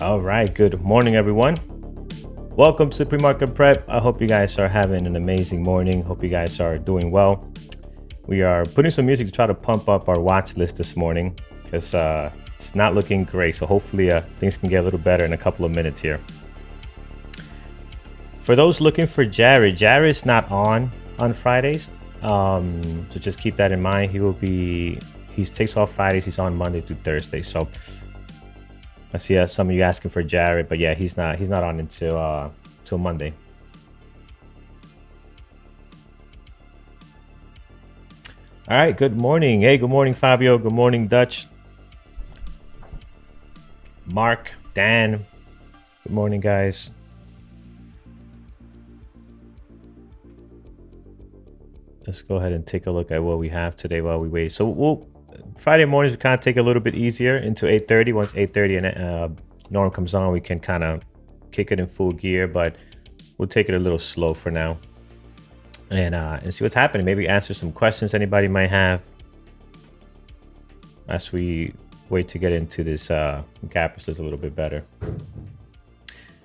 All right, good morning, everyone. Welcome to Pre-Market Prep. I hope you guys are having an amazing morning. Hope you guys are doing well. We are putting some music to try to pump up our watch list this morning because it's not looking great. So hopefully things can get a little better in a couple of minutes here. For those looking for Jared's not on Fridays. So just keep that in mind. He takes off Fridays. He's on Monday to Thursday. So I see some of you asking for Jared, but yeah, he's not on until Monday. All right, good morning. Hey, good morning, Fabio. Good morning, Dutch. Mark, Dan. Good morning, guys. Let's go ahead and take a look at what we have today while we wait. So Friday mornings we kind of take a little bit easier into 8:30. Once 8:30 and Norm comes on, we can kind of kick it in full gear, but we'll take it a little slow for now and see what's happening. Maybe answer some questions anybody might have as we wait to get into this gap list a little bit better.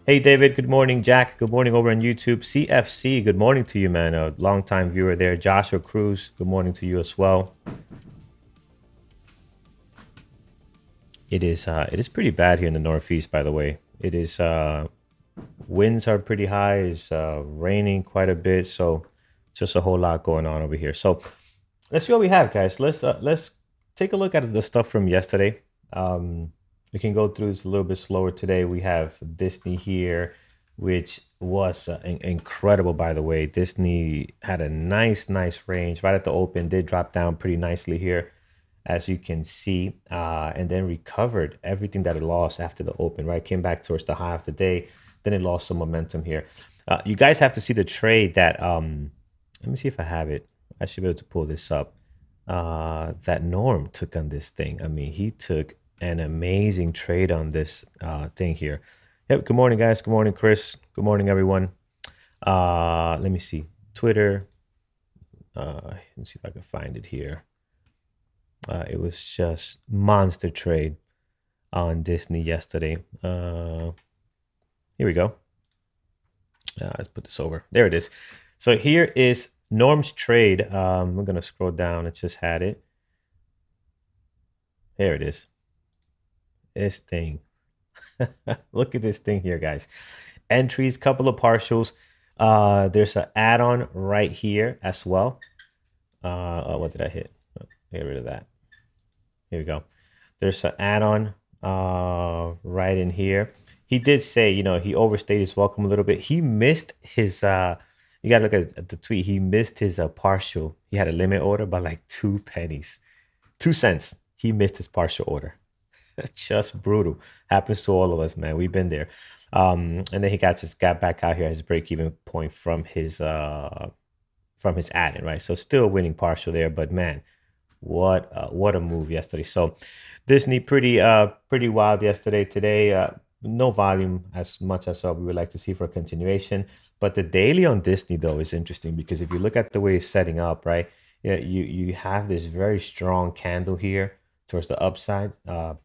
Hey, David. Good morning. Jack. Good morning over on YouTube. CFC. Good morning to you, man. A longtime viewer there. Joshua Cruz. Good morning to you as well. It is pretty bad here in the Northeast, by the way. It is winds are pretty high. It's raining quite a bit, so just a whole lot going on over here. So let's see what we have, guys. Let's take a look at the stuff from yesterday. We can go through this a little bit slower today. We have Disney here, which was incredible, by the way. Disney had a nice range right at the open. Did drop down pretty nicely here, as you can see, and then recovered everything that it lost after the open, right? Came back towards the high of the day. Then it lost some momentum here. You guys have to see the trade that, let me see if I have it. I should be able to pull this up. That Norm took on this thing. I mean, he took an amazing trade on this thing here. Yep. Good morning, guys. Good morning, Chris. Good morning, everyone. Let me see. Twitter. Let's see if I can find it here. It was just monster trade on Disney yesterday. Here we go. Let's put this over. There it is. So here is Norm's trade. We're going to scroll down. It just had it. There it is. This thing. Look at this thing here, guys. Entries, couple of partials. There's an add-on right here as well. What did I hit? Get rid of that. Here we go. There's an add-on right in here. He did say, he overstayed his welcome a little bit. He missed his, you got to look at the tweet. He missed his partial. He had a limit order by like 2 pennies. 2 cents. He missed his partial order. Just brutal. Happens to all of us, man. We've been there. And then he just got back out here as a break-even point from his add-in, right? So still winning partial there, but man, what a move yesterday. So Disney pretty wild yesterday. Today, no volume as much as we would like to see for a continuation. But the daily on Disney though is interesting because if you look at the way it's setting up, right? Yeah, you have this very strong candle here towards the upside.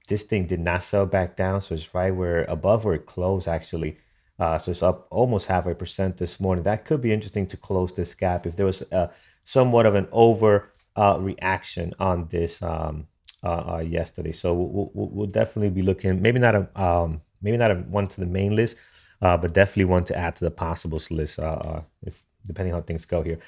This thing did not sell back down, so it's right above where it closed actually. So it's up almost 0.5% this morning. That could be interesting to close this gap if there was somewhat of an over reaction on this yesterday. So we'll definitely be looking. Maybe not a one to the main list, but definitely one to add to the possibles list. If depending how things go here.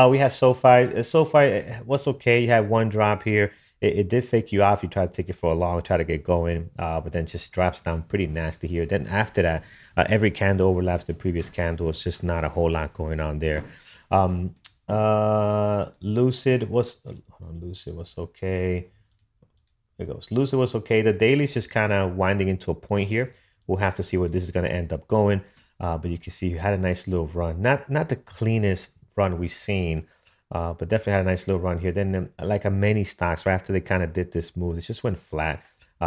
We had SoFi. SoFi was okay. You had one drop here. It did fake you off. You try to take it for a long, try to get going, but then just drops down pretty nasty here. Then after that, every candle overlaps the previous candle. It's just not a whole lot going on there. Lucid was okay. There goes. Lucid was okay. The daily's just kind of winding into a point here. We'll have to see where this is going to end up going. But you can see you had a nice little run. Not the cleanest run we've seen. But definitely had a nice little run here. Then like a many stocks, right after they kind of did this move, it just went flat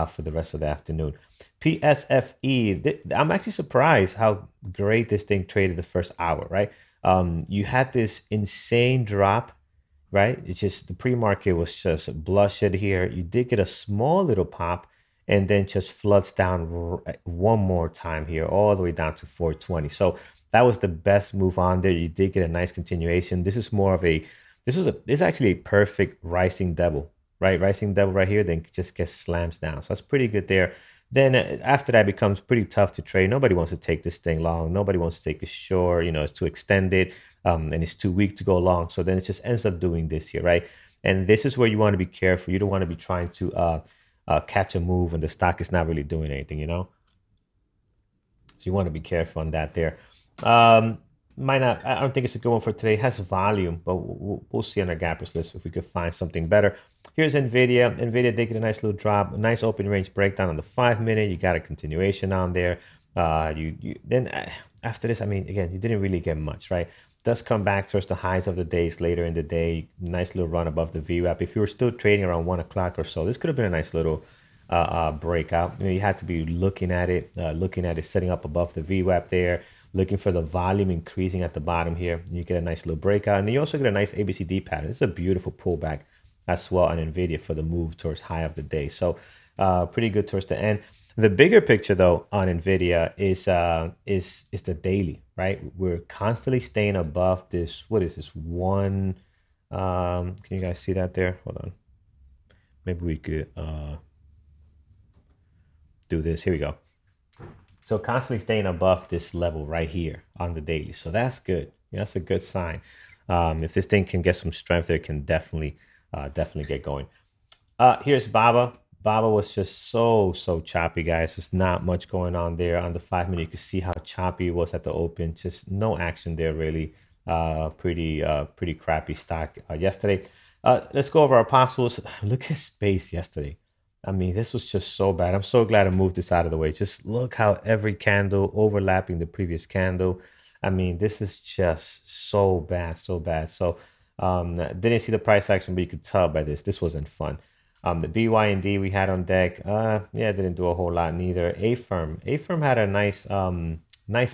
for the rest of the afternoon. PSFE, I'm actually surprised how great this thing traded the first hour, right? You had this insane drop, right? It's just the pre-market was just blushing here. You did get a small little pop and then just floods down one more time here, all the way down to 420. So that was the best move on there. You did get a nice continuation. This is more of a, this is actually a perfect rising double, right? Rising double right here, then just gets slams down. So that's pretty good there. Then after that, it becomes pretty tough to trade. Nobody wants to take this thing long. Nobody wants to take it short. You know, it's too extended, and it's too weak to go long. So then it just ends up doing this here, right? And this is where you want to be careful. You don't want to be trying to catch a move when the stock is not really doing anything, you know? So you want to be careful on that there. Might not, I don't think it's a good one for today. It has volume, but we'll see on our gappers list if we could find something better. Here's Nvidia. Nvidia did get a nice little drop, a nice open range breakdown on the 5-minute. You got a continuation on there. Then after this, I mean, again, you didn't really get much, right? Does come back towards the highs of the days later in the day. Nice little run above the VWAP. If you were still trading around 1 o'clock or so, this could have been a nice little breakout. You know, you had to be looking at it, setting up above the VWAP there, looking for the volume increasing at the bottom here. You get a nice little breakout, and you also get a nice ABCD pattern. This is a beautiful pullback as well on Nvidia for the move towards high of the day. So pretty good towards the end. The bigger picture though on Nvidia is the daily, right? We're constantly staying above this. What is this one? Can you guys see that there? Hold on. Maybe we could do this. Here we go. So constantly staying above this level right here on the daily. So that's good. Yeah, that's a good sign. If this thing can get some strength, there can definitely get going. Here's Baba. Baba was just so choppy, guys. There's not much going on there on the 5-minute. You can see how choppy it was at the open. Just no action there, really. Pretty crappy stock yesterday. Let's go over our apostles. Look at space yesterday. I mean, this was just so bad. I'm so glad I moved this out of the way. Just look how every candle overlapping the previous candle. I mean, this is just so bad, so bad. So didn't see the price action, but you could tell by this. This wasn't fun. The BYND we had on deck, yeah, didn't do a whole lot neither. A-Firm had a nice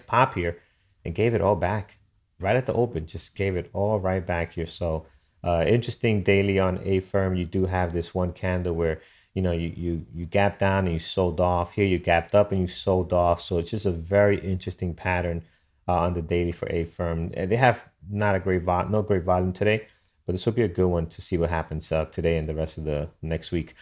pop here and gave it all back right at the open. Just gave it all right back here. So interesting daily on A-Firm. You do have this one candle where, you know, you gapped down and you sold off. Here you gapped up and you sold off. So it's just a very interesting pattern on the daily for A-Firm. They have not a great no great volume today, but this will be a good one to see what happens today and the rest of the next week.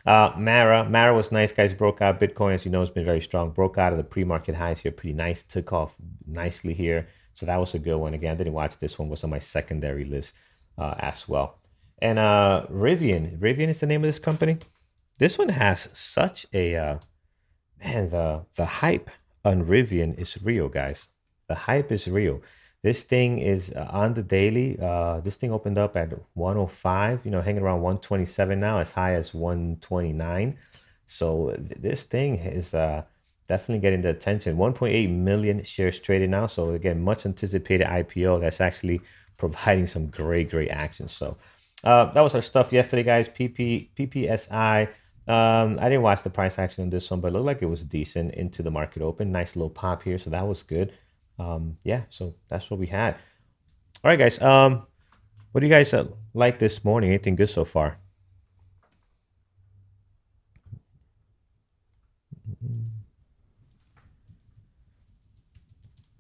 Mara was nice, guys. Broke out. Bitcoin, as you know, has been very strong. Broke out of the pre-market highs here. Pretty nice. Took off nicely here. So that was a good one. Again, I didn't watch this one. Was on my secondary list as well. And Rivian. Rivian is the name of this company. This one has such a man. The hype on Rivian is real, guys. The hype is real. This thing is on the daily. This thing opened up at 105, you know, hanging around 127 now, as high as 129. So this thing is definitely getting the attention. 1.8 million shares traded now. So again, much anticipated IPO that's actually providing some great action. So that was our stuff yesterday, guys. PPSI. I didn't watch the price action on this one, but it looked like it was decent into the market open. Nice little pop here. So that was good. Yeah, so that's what we had. All right, guys. What do you guys like this morning? Anything good so far?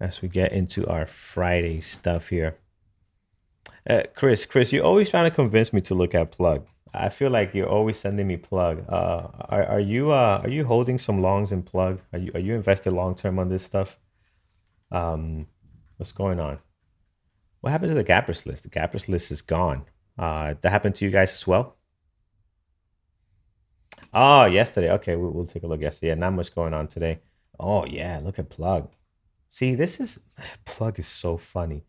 As we get into our Friday stuff here. Chris, you're always trying to convince me to look at Plug. I feel like you're always sending me Plug. Are you holding some longs in Plug? Are you invested long term on this stuff? What's going on? What happened to the gappers list? The gappers list is gone. That happened to you guys as well? Oh, yesterday. Okay, we'll take a look yesterday. Yeah, not much going on today. Oh yeah, look at Plug. See, this is Plug is so funny.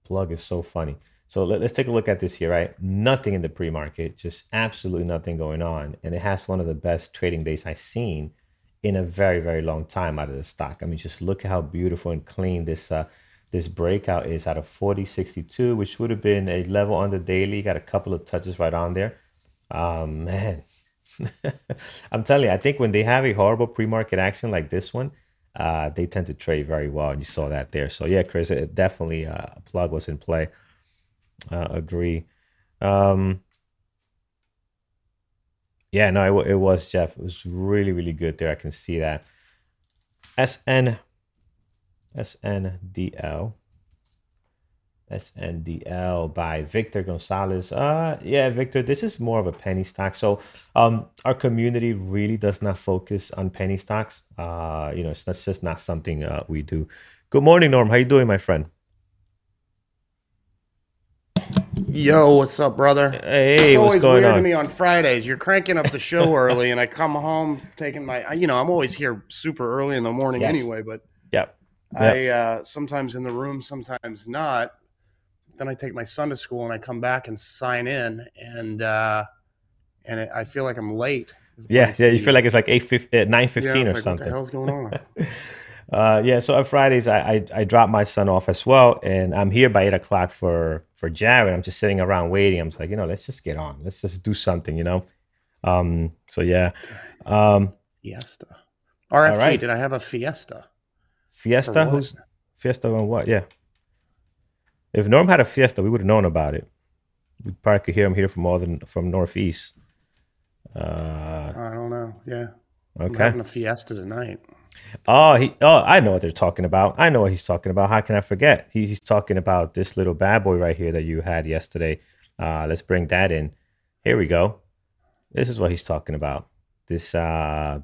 Plug is so funny. So let's take a look at this here, right? Nothing in the pre-market, just absolutely nothing going on. And it has one of the best trading days I've seen in a very long time out of the stock. I mean, just look at how beautiful and clean this breakout is out of 40.62, which would have been a level on the daily. Got a couple of touches right on there. Man, I'm telling you, I think when they have a horrible pre-market action like this one, they tend to trade very well, and you saw that there. So yeah, Chris, it definitely Plug was in play. Agree. Yeah, no, it was Jeff. It was really, really good there. I can see that. SN SNDL SNDL by Victor Gonzalez. Yeah, Victor, this is more of a penny stock. So our community really does not focus on penny stocks. That's just not something we do. Good morning, Norm. How you doing, my friend? Yo, what's up, brother? It's Hey, what's always going weird to on? me on Fridays. You're cranking up the show early, and I come home taking I'm always here super early in the morning Yes. anyway, but Yep. Yep. I sometimes in the room, sometimes not. Then I take my son to school and I come back and sign in, I feel like I'm late when I Yeah, yeah. You see feel you. like it's like 9 Yeah, 15 it's or like, what the something. hell's going on? Yeah, so on Fridays I drop my son off as well, and I'm here by 8 o'clock for Jared. I'm just sitting around waiting. I'm just like, let's just get on. Let's just do something. So yeah. Um, Fiesta. all RFG, right. did I have a fiesta? For Fiesta? what? Who's Fiesta on what? Yeah. If Norm had a Fiesta, we would have known about it. We probably could hear him here from Northeast. Uh, I don't know. Yeah. I'm okay. having a fiesta tonight. I know what they're talking about. I know what he's talking about. How can I forget? He's talking about this little bad boy right here that you had yesterday. Let's bring that in. Here we go. This is what he's talking about. This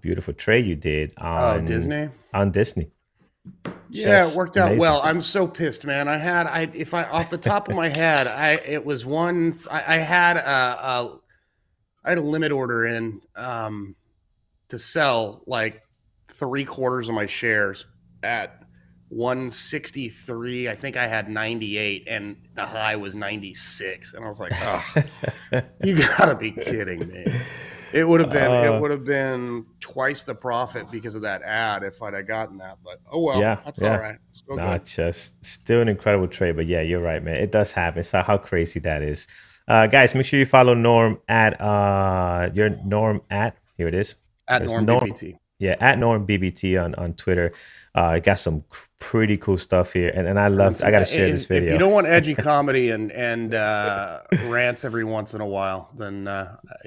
beautiful trade you did Oh, on Disney? Disney. Yeah, it Just worked out amazing. well. I'm so pissed, man. If I off the top of my head, it was one. I had a limit order in to sell like 3/4 of my shares at 163. I think I had 98, and the high was 96, and I was like, oh, you gotta be kidding me. It uh, would have been twice the profit because of that ad if I'd have gotten that. But oh well, yeah, that's all yeah. right. It's still Nah, good. just still an incredible trade. But yeah, you're right, man. It does happen. So how crazy that is. Guys, make sure you follow Norm at your Norm at here it is. At There's Norm Norm, BBT. yeah, at Norm BBT on Twitter. Got some pretty cool stuff here, and I And love. I some gotta share this if you video. don't want edgy comedy and rants every once in a while, then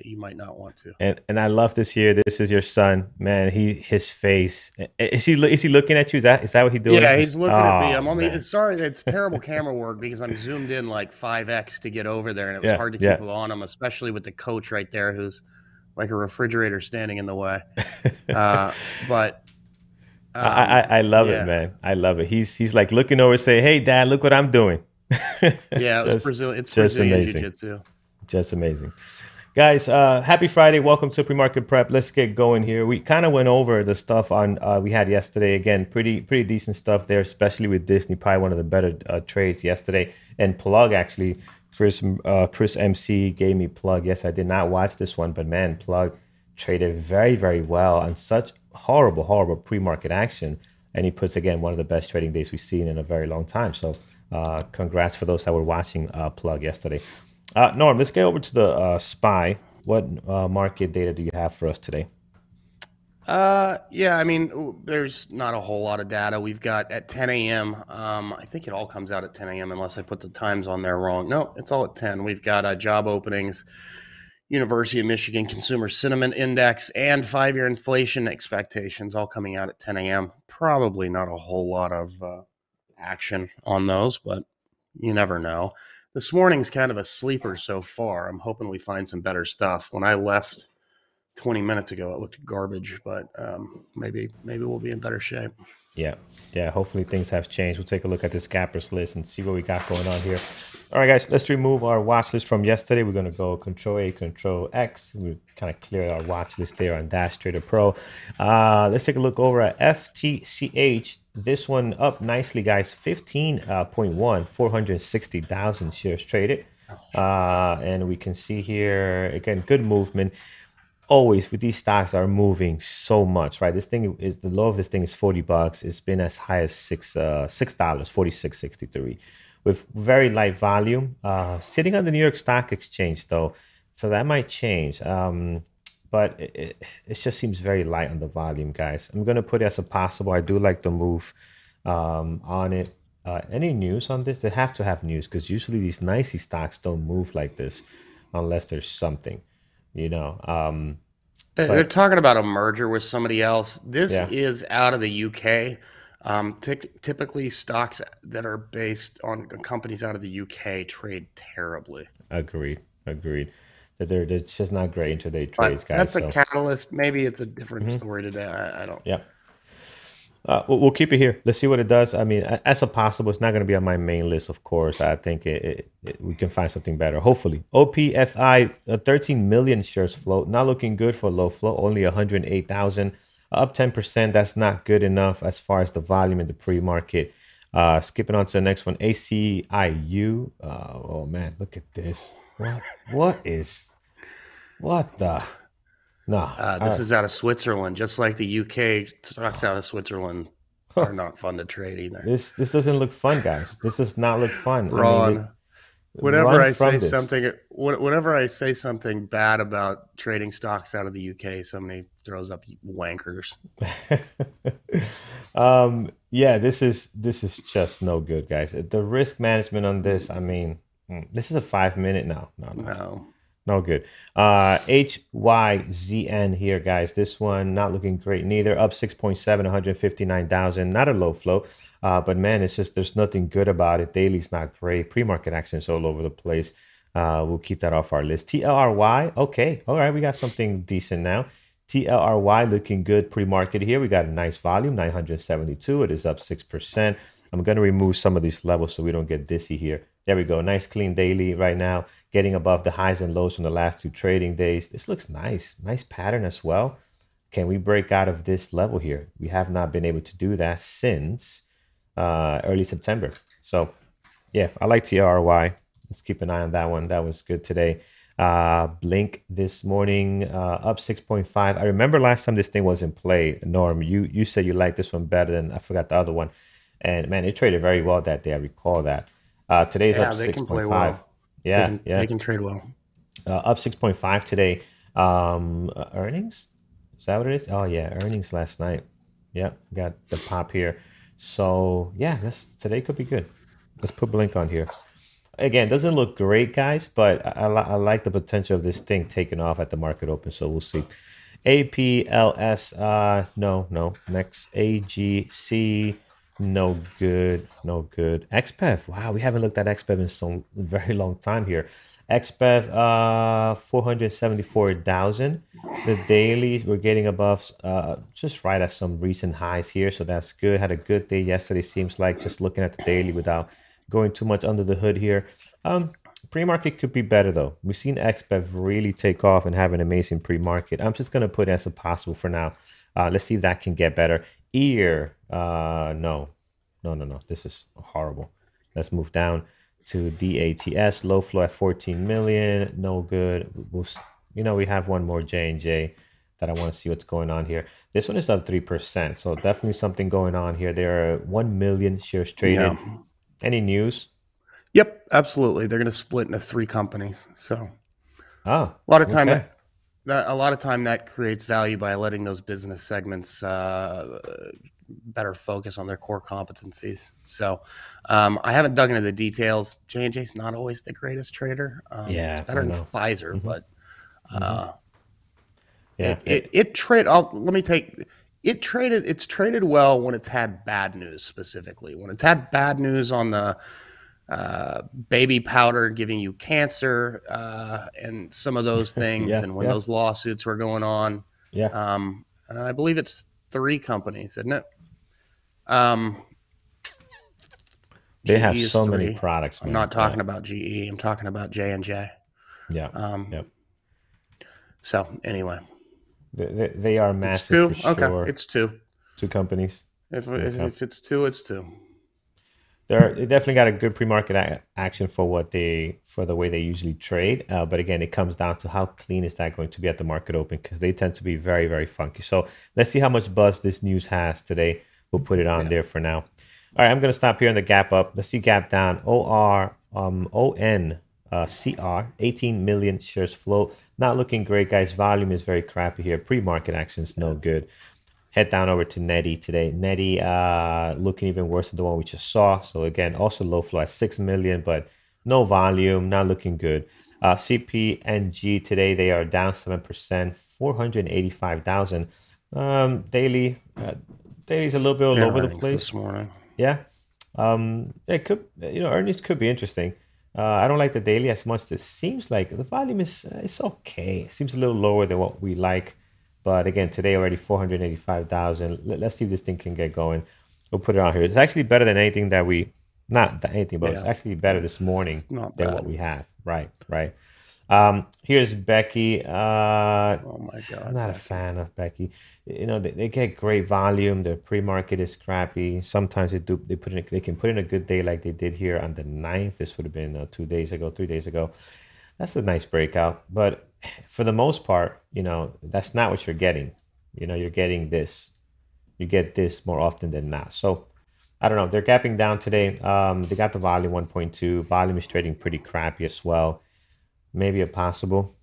you might not want to. And I love this here. This is your son, man. His face. Is he looking at you? Is that what he's doing? Yeah, he's He's looking at me. oh I'm on the. man. It's sorry, it's terrible camera work because I'm zoomed in like 5x to get over there, and it was Yeah, hard to keep yeah. on him, especially with the coach right there, who's like a refrigerator standing in the way. But I love it, yeah, man. I love it. He's like looking over, say, "Hey, Dad, look what I'm doing." yeah, it was just Brazil. It's just Brazilian amazing. jiu-jitsu. Just amazing. Guys, happy Friday. Welcome to Pre-Market Prep. Let's get going here. We kind of went over the stuff on we had yesterday. Again, pretty decent stuff there, especially with Disney. Probably one of the better trades yesterday. And Plug actually, Chris MC gave me Plug. Yes, I did not watch this one, but man, Plug traded very, very well on such horrible pre-market action. And he puts again one of the best trading days we've seen in a very long time. So congrats for those that were watching Plug yesterday. Norm, let's get over to the SPY. What market data do you have for us today? Yeah, I mean, there's not a whole lot of data. We've got at 10 a.m. I think it all comes out at 10 a.m. unless I put the times on there wrong. No, it's all at 10. We've got job openings, University of Michigan Consumer Sentiment Index, and 5-year inflation expectations all coming out at 10 a.m. Probably not a whole lot of action on those, but you never know. This morning's kind of a sleeper so far. I'm hoping we find some better stuff. When I left 20 minutes ago, it looked garbage, but maybe we'll be in better shape. Yeah, yeah. Hopefully things have changed. We'll take a look at this gappers list and see what we got going on here. All right, guys. Let's remove our watch list from yesterday. We're gonna go Control A, Control X. We kind of clear our watch list there on Dash Trader Pro. Let's take a look over at FTCH. This one up nicely, guys. 15.1, 460,000 shares traded. And we can see here again, good movement always with these stocks are moving so much, right? This thing is the low of this thing is $40. It's been as high as $6, 46.63, with very light volume. Sitting on the New York Stock Exchange though, so that might change. But it just seems very light on the volume, guys. I'm gonna put it as a possible. I do like the move on it. Any news on this? They have to have news because usually these nicey stocks don't move like this unless there's something, you know. They're But talking about a merger with somebody else. This yeah, is out of the UK. Typically, stocks that are based on companies out of the UK trade terribly. agreed, agreed. That they're just not great intraday trades, But guys. that's a So catalyst. Maybe it's a different story today. I don't. yeah. We'll keep it here. Let's see what it does. I mean, as a possible, it's not going to be on my main list, of course. I think we can find something better. Hopefully, OPFI 13 million shares float. Not looking good for low flow. Only 108,000, up 10%. That's not good enough as far as the volume in the pre-market. Skipping on to the next one, ACIU. Oh man, look at this. What is what the no? This is out of Switzerland, just like the UK stocks out of Switzerland are not fun to trade either. This doesn't look fun, guys. This does not look fun. I mean, Ron, whenever run I from say this. something, whenever I say something bad about trading stocks out of the UK, somebody throws up wankers. Yeah, this is just no good, guys. The risk management on this, I mean, this is a 5 minute. No, No. no good. HYZN here, guys. This one not looking great neither. Up 6.7, 159,000. Not a low flow. But man, it's just there's nothing good about it. Daily's not great. Pre-market actions all over the place. We'll keep that off our list. TLRY, okay. All right, we got something decent now. TLRY looking good pre-market here. We got a nice volume, 972. It is up 6%. I'm going to remove some of these levels so we don't get dizzy here. There we go. Nice clean daily right now, getting above the highs and lows from the last 2 trading days. This looks nice. Nice pattern as well. Can we break out of this level here? We have not been able to do that since early September. So yeah, I like TRY. Let's keep an eye on that one. That was good today. Blink this morning, up 6.5. I remember last time this thing was in play, Norm, you said you liked this one better than I forgot the other one. And man, it traded very well that day. I recall that. Today's up Yeah, they can play 6.5. well. Yeah, yeah. They can trade well. Up 6.5 today. Earnings? Is that what it is? Oh yeah, earnings last night. Yeah, got the pop here. So yeah, today could be good. Let's put Blink on here. Again, doesn't look great, guys, but I like the potential of this thing taking off at the market open. So we'll see. APLS, no. Next, AGC, no good, no good. XPEV, wow, we haven't looked at XPEV in some very long time here. XPEV, 474,000. The dailies we're getting above, just right at some recent highs here, so that's good. Had a good day yesterday. Seems like just looking at the daily without going too much under the hood here. Pre-market could be better though. We've seen XBEV really take off and have an amazing pre-market. I'm just gonna put it as a possible for now. Let's see if that can get better. Ear, no. This is horrible. Let's move down to DATS. Low flow at 14 million. No good. We have one more J&J that I want to see what's going on here. This one is up 3%, so definitely something going on here. There are 1 million shares Yeah. traded. Any news? Yep, absolutely. They're going to split into 3 companies. So Ah, a lot of time okay. that creates value by letting those business segments better focus on their core competencies. So I haven't dug into the details. J&J's not always the greatest trader. It's Yeah, better I than know. Pfizer, Hmm. but Hmm. uh, Yeah. it trade. Let me take. It traded. It's traded well when it's had bad news. Specifically, when it's had bad news on the baby powder giving you cancer and some of those things, Yeah. and when Yeah. those lawsuits were going on. Yeah. I believe it's 3 companies, isn't it? Um, They have GE is so many 3. products, I'm man. not Yeah. talking about GE. I'm talking about J&J. Yeah. Um, Yeah. so anyway, They are it's massive for 2. Okay, sure. it's 2. 2 companies. Okay. If it's 2, it's 2. They definitely got a good pre-market action for the way they usually trade. But again, it comes down to how clean is that going to be at the market open because they tend to be very, very funky. So let's see how much buzz this news has today. We'll put it on Yeah. there for now. All right, I'm going to stop here on the gap up. Let's see gap down. CR, 18 million shares float. Not looking great, guys. Volume is very crappy here. Pre-market action's no good. Head down over to Netty today. Netty looking even worse than the one we just saw. So again, also low flow at 6 million, but no volume, not looking good. CPNG today, they are down 7%, 485,000. Daily, daily's a little bit all Thin over the earnings this place. morning. Yeah. It could, earnings could be interesting. I don't like the daily as much. It seems like the volume is it's okay. It seems a little lower than what we like. But again, today already 485,000. Let's see if this thing can get going. We'll put it on here. It's actually better than anything that we, not that anything, but it's Yeah, actually better this morning it's not than what bad. we have. Right, right. Here's Becky. Oh my I'm God, not a Becky. fan of Becky. They get great volume. The pre-market is crappy. Sometimes they can put in a good day like they did here on the 9th. This would have been 2 days ago, 3 days ago. That's a nice breakout. But for the most part, that's not what you're getting. You're getting this. You get this more often than not. So I don't know. They're gapping down today. They got the volume 1.2. Volume is trading pretty crappy as well. Maybe a possible.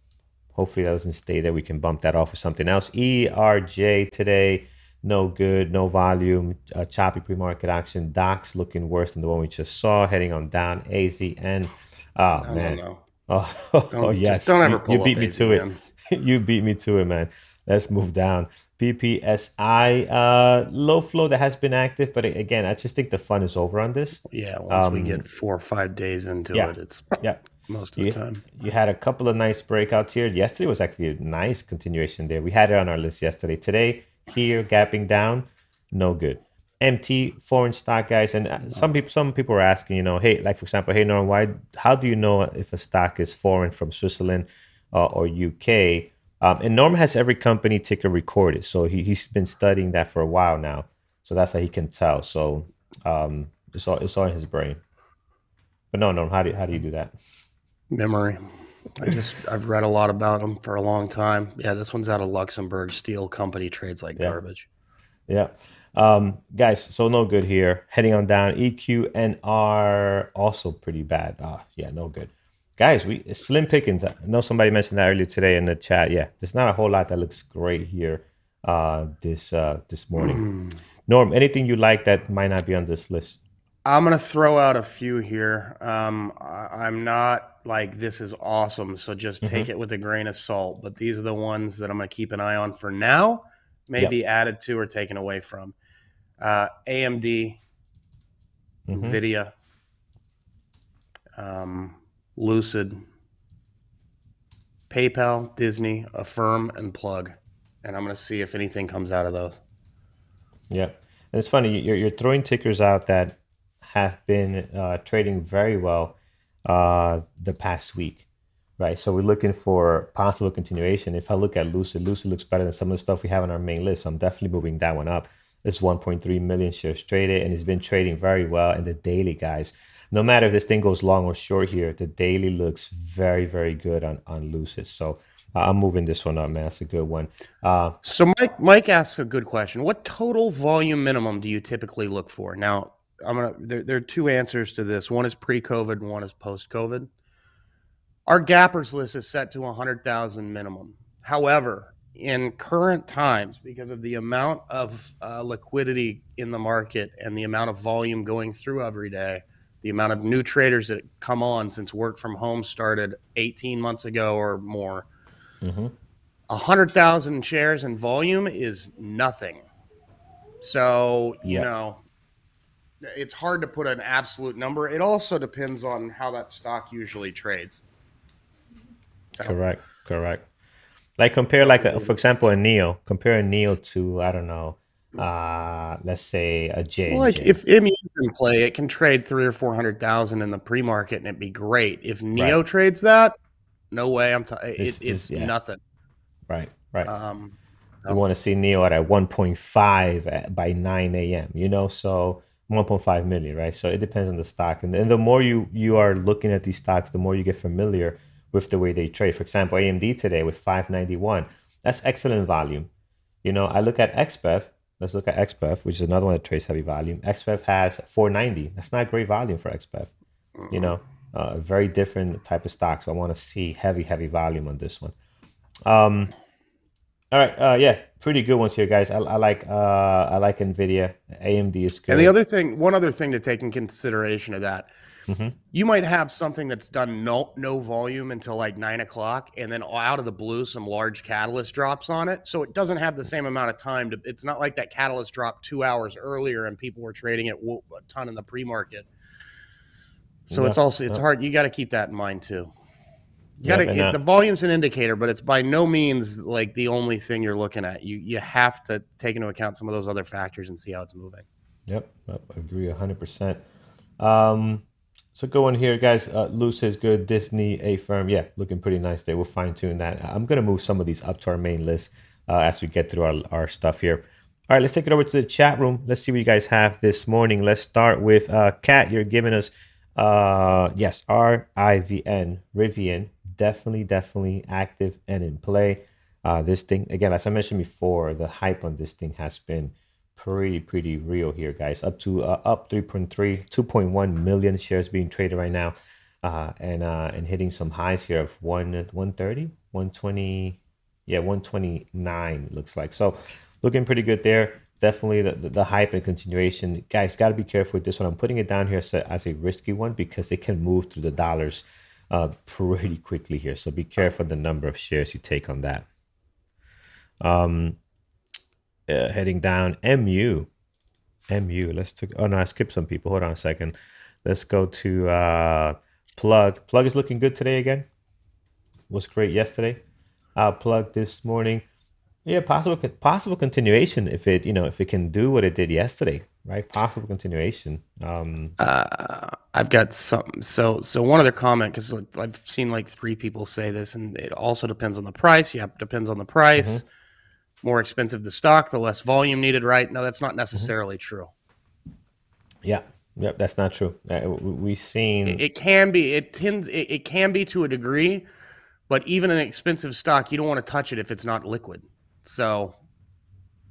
Hopefully that doesn't stay there. We can bump that off with something else. ERJ today, no good, no volume, choppy pre-market action. DOX looking worse than the one we just saw, heading on down. AZN, oh No, no, man, no. oh Just yes, don't you, ever you pull up beat me to it. AZN. You beat me to it, man. Let's move down. PPSI, low flow that has been active, but again, I just think the fun is over on this. Yeah, once we Um, get 4 or 5 days into yeah, it, it's yeah. most of the You time. you had a couple of nice breakouts here. Yesterday was actually a nice continuation there. We had it on our list yesterday. Today, here gapping down, no good. MT foreign stock guys, and some people are asking, hey, like for example, hey Norm, how do you know if a stock is foreign from Switzerland or UK? And Norm has every company ticker recorded, so he's been studying that for a while now, so that's how he can tell. So it's all in his brain. But no, Norm, how do you do that? Memory. I've read a lot about them for a long time. Yeah, this one's out of Luxembourg. Steel company trades like Yeah. garbage. Yeah. Guys, so no good here. Heading on down. EQNR also pretty bad. Yeah, no good. Guys, we slim pickings. I know somebody mentioned that earlier today in the chat. Yeah, there's not a whole lot that looks great here this morning. Norm, anything you like that might not be on this list? I'm gonna throw out a few here. I'm not like this is awesome, so just take Mm-hmm. it with a grain of salt. But these are the ones that I'm gonna keep an eye on for now. Maybe Yep. added to or taken away from. AMD, Mm-hmm. Nvidia, um, Lucid, PayPal, Disney, Affirm, and Plug. And I'm gonna see if anything comes out of those. Yep. And it's funny, you're throwing tickers out that have been trading very well the past week, right? So we're looking for possible continuation. If I look at Lucid, Lucid looks better than some of the stuff we have on our main list. So I'm definitely moving that one up. It's 1.3 million shares traded, and it's been trading very well. And the daily, guys, no matter if this thing goes long or short here, the daily looks very, very good on Lucid. So I'm moving this one up, man. That's a good one. So Mike asks a good question. What total volume minimum do you typically look for? Now, there are two answers to this. One is pre-COVID, and one is post-COVID. Our gappers list is set to 100,000 minimum. However, in current times, because of the amount of liquidity in the market and the amount of volume going through every day, the amount of new traders that come on since work from home started 18 months ago or more, mhm. 100,000 shares in volume is nothing. So, Yep. it's hard to put an absolute number. It also depends on how that stock usually trades. So, Correct. Correct. Like compare don't like really for know. example a Neo. Compare a Neo to I don't know. Let's say a J Well, and like J. if MU can play, it can trade 300,000 or 400,000 in the pre-market, and it'd be great. If Right. Neo trades that, no way. This is It's yeah. nothing. Right. Right. Um, You no. want to see Neo at 1.5 by 9 a.m. So 1.5 million, right? So it depends on the stock, and the more you are looking at these stocks, the more you get familiar with the way they trade. For example, AMD today with 591, that's excellent volume. I look at XBEV. Let's look at XBEV, which is another one that trades heavy volume. XBEV has 490. That's not great volume for XBEV. You Mm-mm. know, a very different type of stock. So I want to see heavy volume on this one. Um, all right. Yeah. pretty good ones here, guys. I like Nvidia. AMD is And the good. other thing, one other thing to take in consideration of that, Hmm. you might have something that's done no volume until like 9 o'clock, and then out of the blue, some large catalyst drops on it. So it doesn't have the same amount of time to. It's not like that catalyst dropped 2 hours earlier and people were trading it a ton in the pre-market. So Yeah. it's Yep. hard. You got to keep that in mind too. You got Yep. to the volume's an indicator, but it's by no means like the only thing you're looking at. You have to take into account some of those other factors and see how it's moving. Yep. Yep. Agree 100%. Um, so going here, guys. Loose is good. Disney, A firm. Yeah, looking pretty nice there. We'll fine tune that. I'm gonna move some of these up to our main list as we get through our stuff here. All right, let's take it over to the chat room. Let's see what you guys have this morning. Let's start with Kat. You're giving us yes, RIVN, Rivian, definitely active and in play. This thing again, as I mentioned before, the hype on this thing has been pretty real here, guys. Up to up 3.3, 2.1 million shares being traded right now, and hitting some highs here of 130, 120, yeah, 129 looks like. So looking pretty good there. Definitely the hype and continuation. Guys, got to be careful with this one. I'm putting it down here as a risky one because it can move through the dollars pretty quickly here. So be careful the number of shares you take on that. Heading down, MU. Let's take. Oh no, I skipped some people. Hold on a second. Let's go to Plug. Plug is looking good today again. Was great yesterday. Plug this morning. Yeah, possible continuation if it can do what it did yesterday, right? Possible continuation. I've got some. So one other comment, because I've seen like three people say this, and it also depends on the price. Yeah, depends on the price. Mhm, More expensive the stock, the less volume needed, right? No, that's not mhm. necessarily true. Yeah, yep, that's not true. We've seen. It can be. It can be to a degree, but even an expensive stock, you don't want to touch it if it's not liquid. So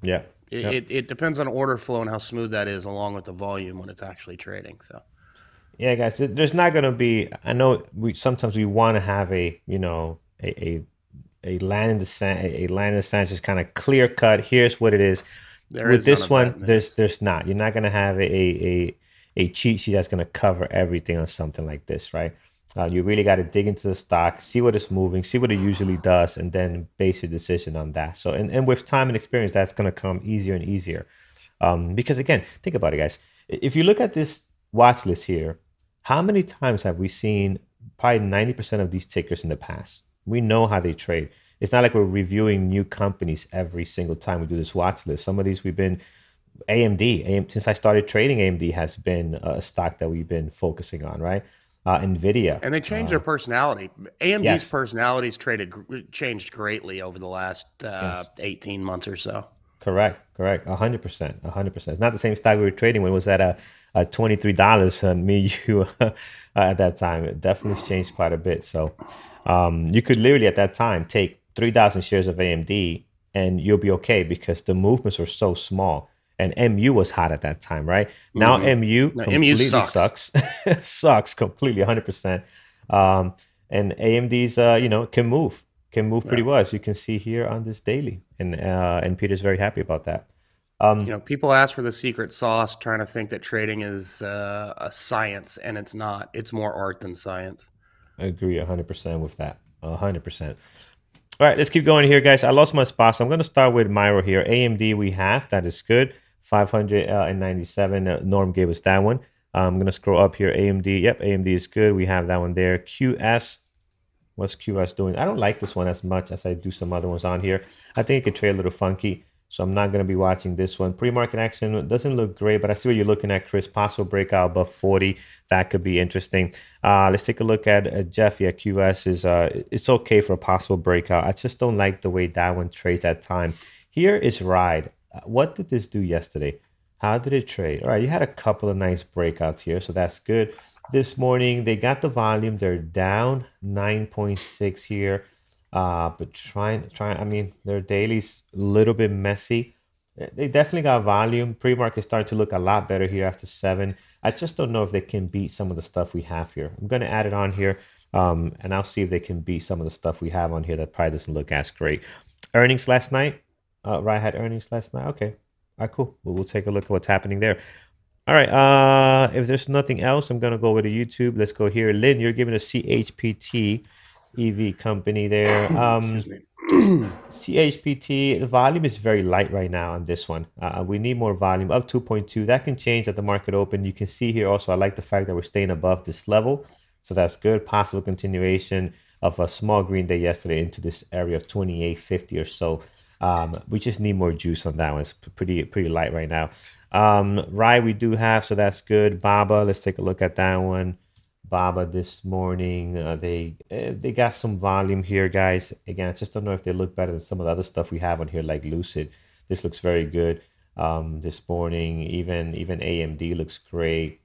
Yeah, yep. it depends on order flow and how smooth that is, along with the volume when it's actually trading. So Yeah, guys, there's not gonna be. I know we want to have a land in the sand, a land in the sand, just kind of clear cut. Here's what it is. there With is none this of that one, in this. there's not. You're not gonna have a cheat sheet that's gonna cover everything on something like this, right? You really got to dig into the stock, see what it's moving, see what it usually does, and then base your decision on that. So, and with time and experience, that's gonna come easier and easier. Because again, think about it, guys. If you look at this watch list here, how many times have we seen probably 90% of these tickers in the past? We know how they trade. It's not like we're reviewing new companies every single time we do this watch list. Some of these we've been AMD. Since I started trading, AMD has been a stock that we've been focusing on, right? Nvidia. And they changed their personality. AMD's Yes, personalities changed greatly over the last yes. 18 months or so. Correct. 100%. 100%. It's not the same stock we were trading when it was at a $23 on me, you at that time. It definitely changed quite a bit. So you could literally at that time take 3,000 shares of AMD and you'll be okay because the movements were so small. And MU was hot at that time, right? Now Mm-hmm. MU Now, MU completely sucks. sucks, sucks completely, 100%. And AMD's, can move pretty Yeah. well, as you can see here on this daily, and Peter's very happy about that. People ask for the secret sauce, trying to think that trading is a science, and it's not. It's more art than science. I agree 100% with that. 100%. All right, let's keep going here, guys. I lost my spot, so I'm going to start with Myro here. AMD we have. That is good. 597. Norm gave us that one. I'm going to scroll up here. AMD. Yep, AMD is good. We have that one there. QS. What's QS doing? I don't like this one as much as I do some other ones on here. I think it could trade a little funky. So I'm not going to be watching this one. Pre-market action doesn't look great, but I see what you're looking at, Chris. Possible breakout above 40. That could be interesting. Let's take a look at Jeff. Yeah, QS is it's okay for a possible breakout. I just don't like the way that one trades at time. Here is Ride. What did this do yesterday? How did it trade? All right, you had a couple of nice breakouts here, so that's good. This morning, they got the volume. They're down 9.6 here. But I mean, their daily's a little bit messy. They definitely got volume. Pre-market starting to look a lot better here after 7. I just don't know if they can beat some of the stuff we have here. I'm going to add it on here, and I'll see if they can beat some of the stuff we have on here that probably doesn't look as great. Earnings last night. Rye had earnings last night. Okay. All right, cool. We'll take a look at what's happening there. All right. If there's nothing else, I'm gonna go over to YouTube. Let's go here. Lynn, you're giving a CHPT EV company there. Excuse me. CHPT, the volume is very light right now on this one. We need more volume, up 2.2. That can change at the market open. You can see here also, I like the fact that we're staying above this level. So that's good. Possible continuation of a small green day yesterday into this area of 28.50 or so. We just need more juice on that one. It's pretty light right now. Rye we do have, so that's good. Baba, let's take a look at that one. Baba this morning. They got some volume here, guys. Again, I just don't know if they look better than some of the other stuff we have on here, like Lucid. This looks very good. This morning, even AMD looks great.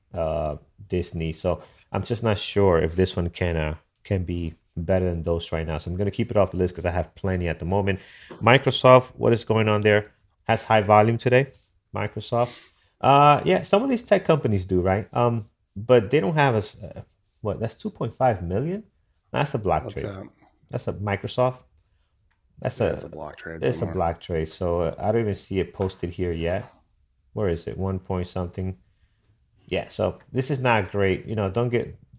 Disney. So I'm just not sure if this one can be better than those right now. So I'm gonna keep it off the list because I have plenty at the moment. Microsoft, what is going on there? Has high volume today. Microsoft. Yeah, some of these tech companies do, right? But they don't have us. What? That's 2.5 million. That's a block What's trade. that? That's a Microsoft. That's Yeah, it's a a block trade it's a somewhere. block trade. So I don't even see it posted here yet. Where is it? 1 point something. Yeah. So this is not great.